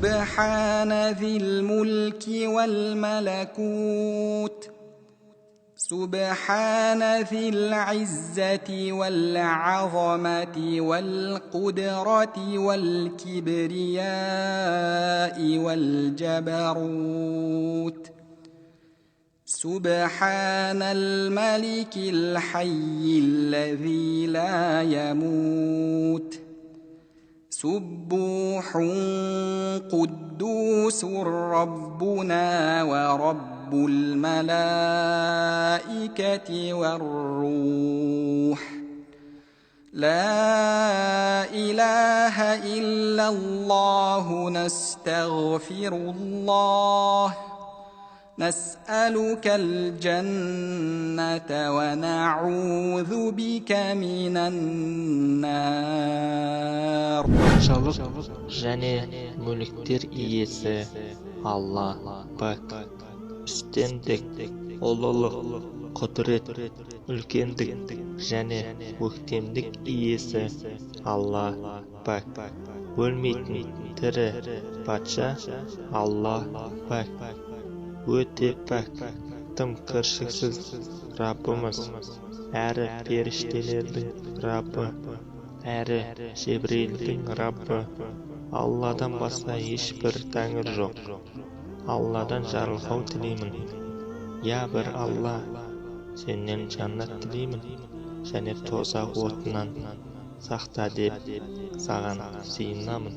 سبحان ذي الملك والملكوت سبحان ذي العزة والعظمة والقدرة والكبرياء والجبروت سبحان الملك الحي الذي لا يموت سبوح قدوس ربنا ورب الملائكة والروح لا إله إلا الله نستغفر الله نسألك الجنة ونعوذ بك من النار. Патшалық және мүліктер иесі Алла пәк, үстемдік, ұлылық, құдірет, үлкендік және өктемдік иесі Алла пәк, өлмейтін тірі патша Алла пәк, өте пәк, тым кіршіксіз Раббымыз, әрі періштелердің Раббы, әрі Жебірейілдің Раббы. Алладан басқа ешбір тәңір жоқ. Алладан жарылқау тілеймін. Я бір Алла, сенен жаннат тілеймін, және тозақ отынан сақта деп саған сиынамын.